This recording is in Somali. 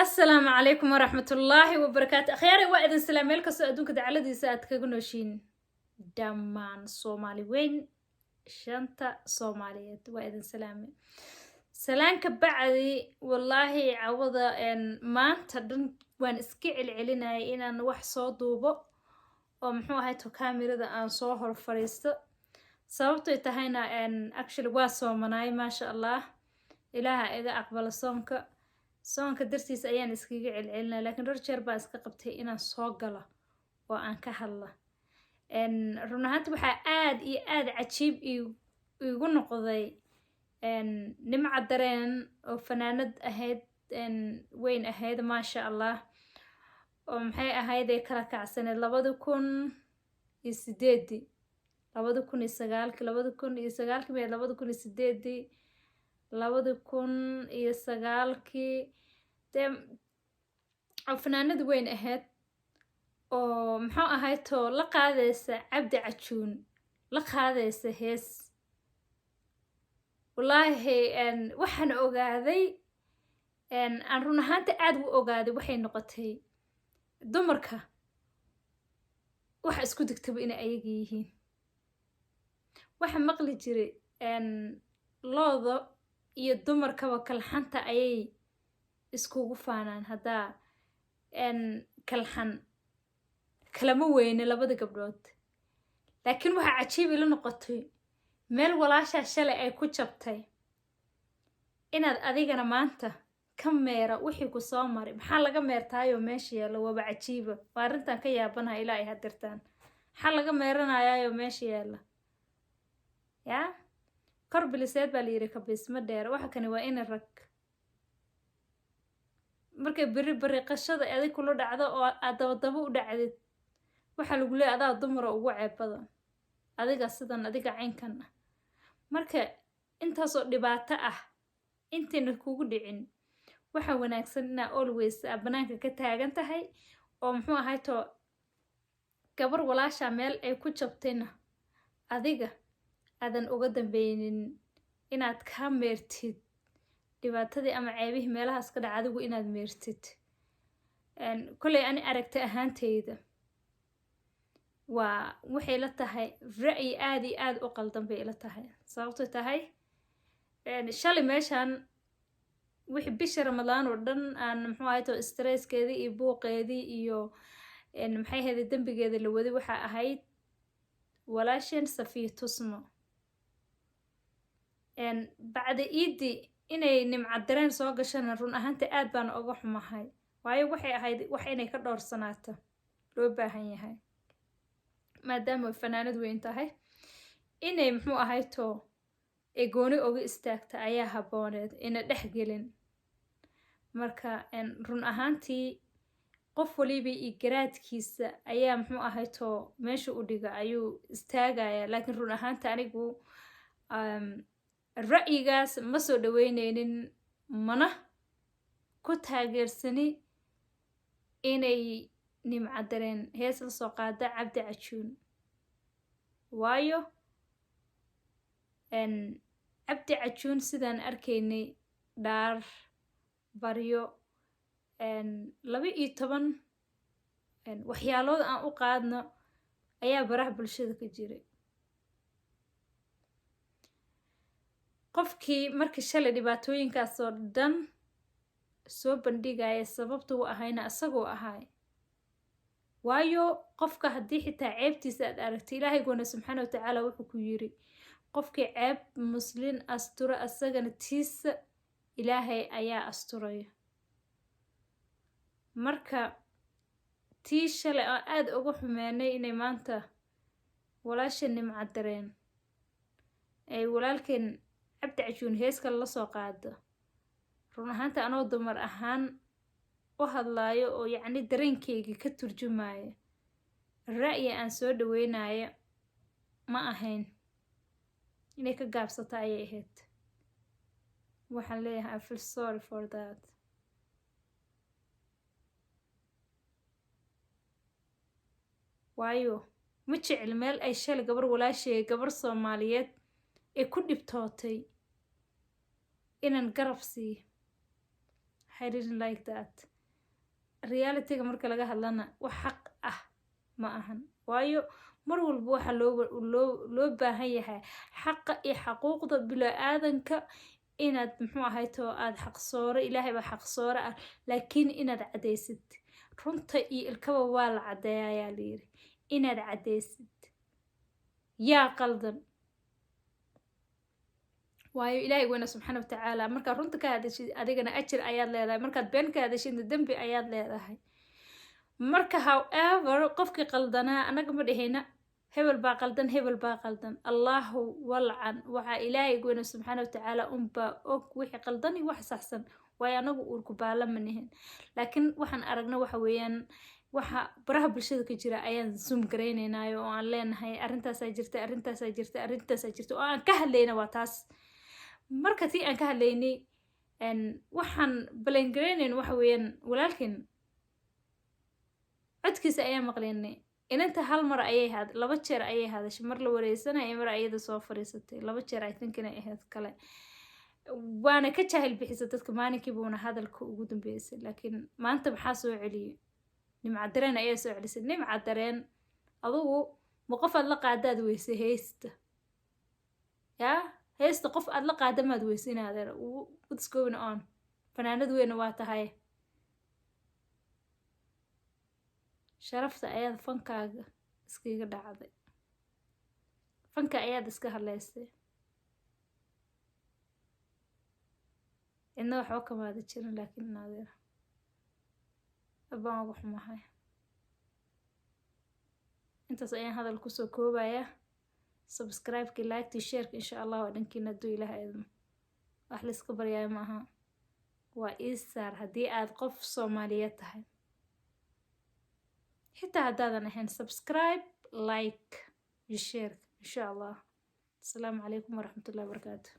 السلام عليكم ورحمة الله وبركاته. أخياري وإذن سلام لك سؤدونك دعالدي ساعد كغنوشين دامان صومالي وين شانتا صوماليات وإذن سلامي سلام كبعدي والله عوضة إن ما تدن وان اسكي العلينا إن wax soo duubo oo muxuu ahay to kamirada aan soo hor fariisto sababtoo tahayna actually waa soomanay maasha Allah ilaaha iga aqbalo soonka dartiis ayaan iskaga celcelinaa laakiin dhowr jeer baa iska qabtay inaan soo galo oo aan ka hadla run ahaantii waxaa aad iyo aad cajiib igu noqday nimca dareen oo fanaanad ahayd weyn ahayd maasha Allah oo maxay ahayd ay kala kacsaneed 2008 2009 dee fanaanad weyn ahayd oo muxuu ahayd too la qaadaysa cabdi cajuun la qaadaysa hees wallaahi waxaan ogaaday aan run ahaanta aad u ogaaday waxay noqotay dumarka waxa isku digtaba inay ayaga yihiin waxa maqli jiray looda iyo dumarkaba kalxanta ayay iskugu faanaan haddaa kalxan kalama weyne labada gabdhood laakiin waxa cajiib ila noqotay meel walaashaa shalay ay ku jabtay inaad adigana maanta ka meera wixii ku soo maray maxaa laga meertaayoo meesha yaalla waaba cajiiba waa arrintan ka yaabanaha ilaa ay hadirtaan maxaa laga meeranayaayoo meesha yaalla yaa kor biliseed baa la yidhi kabiisma dheer waxa kani waa ina rag markay beri qashada adig kula dhacdo oo aad dabadaba u dhacdid waxaa lagu leeyahay adaa dumara ugu ceeb badan adiga sidan adiga caynkan ah marka intaasoo dhibaato ah intayna kugu dhicin waxa wanaagsan inaa always banaanka ka taagan tahay oo muxuu ahay too gabar walaasha meel ay ku jabtayna adiga aadan uga dambeynin inaad ka meertid dhibaatadii ama ceebihii meelahaas ka dhaca adigu inaad meertid kolley ani aragta ahaantayda waa waxay la tahay ra'yi aad iyo aad u qaldan bay ila tahay sababtoo tahay shalay meeshaan wixii bisha ramadaan oo dhan aan muxuu ahay too stresskeedii iyo buuqeedii iyo maxay ahayd dembigeeda la waday waxaa ahayd walaasheen safiya tusmo bacda iidii inay nimca dareen soo gashana run ahaanta aad baan uga xumahay waayo waxay ahayd wax inay ka dhowrsanaato loo baahan yahay maadaama ay fanaanad weyn tahay inay muxuu ahay too ee gooni uga istaagta ayaa habbooneed ina dhex gelin marka run ahaantii qof waliba iyo garaadkiisa ayaa muxuu ahay too meesha u dhiga ayuu istaagayaa laakiin run ahaanta anigu ra'yigaas ma soo dhaweyneynin mana ku taageersani inay nimca dareen hees la soo qaada cabdi cajuun waayo cabdi cajuun sidaan arkaynay dhaar baryo 12 waxyaalooda aan u qaadno ayaa baraha bulshada ka jiray qofkii markii shalay dhibaatooyinkaasoo dhan soo bandhigaya sababta u ahayna isagoo ahay waayo qofka haddii xitaa ceebtiisa aad aragtay ilaahay goona subxaana watacaala wuxuu ku yiri qofkii ceeb muslin astura asagana tiisa ilaahay ayaa asturaya marka tii shalay oo aad uga xumeynay inay maanta walaasha nimca dareen ay walaalkeen cabdi cajuun heeska la soo qaado run ahaanta anoo dumar ahaan u hadlaayo oo yacni dareenkayga ka turjumaya ra'yi aan soo dhaweynaya ma ahayn inay ka gaabsato ayay ahayd waxaan leeyahay I feel sorry for that waayo ma jecel meel ay shalay gabar walaasheey gabar Soomaaliyeed ee ku dhibtootay inaan garab siiyo I didn't like that realityga marka laga hadlana wax xaq ah ma ahan waayo mar walba waxa loo baahan yahay xaqa iyo xaquuqda bilaadanka inaad muxuu ahayto aad xaqsooro ilaahay baa xaqsooro ah laakiin inaad cadaysid runta iyo ilkaba waa la cadeeyayaa layiri inaad cadaysid yaa qaldan waayo ilaahay weyna subxaana watacaala markaad runta ka hadashid adigana ajir ayaad leedahay markaad been ka hadashidna dembi ayaad leedahay marka however qofkii qaldanaa annaga ma dhehayna hebel baa qaldan allahu walcan waxaa ilaahay weyna subxaana watacaala unbaa og wixii qaldan iyo wax saxsan waayo anagu uurku baala ma nihin laakiin waxaan aragna waxa weeyaan waxa baraha bulshada ka jira ayaan zoom garaynaynaayo oo aan leenahay arrintaasaa jirta oo aan ka hadlayna waa taas marka tii aan ka hadlaynay waxaan balangaraynayn waxa weeyaan walaalkin codkiisa ayaan maqlaynay inanta hal mar ayay laba jeer ayay hadashay mar la wareysanaya mar ayada soo fariisatay laba jeer I think inay ahayd kale waana ka jahil bixisa dadka maalinkii buuna hadalka ugu dambeysay laakiin maanta maxaa soo celiyay nimca dareen ayaa soo celisay nimca dareen adugu ma qof aad la qaadaad weysay heesta yaa heesta qof aad la qaadamaad weysay inaad what's going on fanaanad weyna waa tahay sharafta ayaad fankaaga iskaga dhacday fanka ayaad iska hadlaysay cidna waxba kamaada jirin laakiin naadeer abaan ugu xumahay intaas ayaan hadal kusoo koobaya subscribe-ki like-ti share-ki insha allah waa dhankiina hadduu ilaah idmo wax la iska baryaaya ma aha waa isaar haddii aad qof Soomaaliyeed tahay xitaa haddaadan ahayn subscribe like iyo share insha allah. Asalaamu calaykum waraxmatullahi wabarakaatu.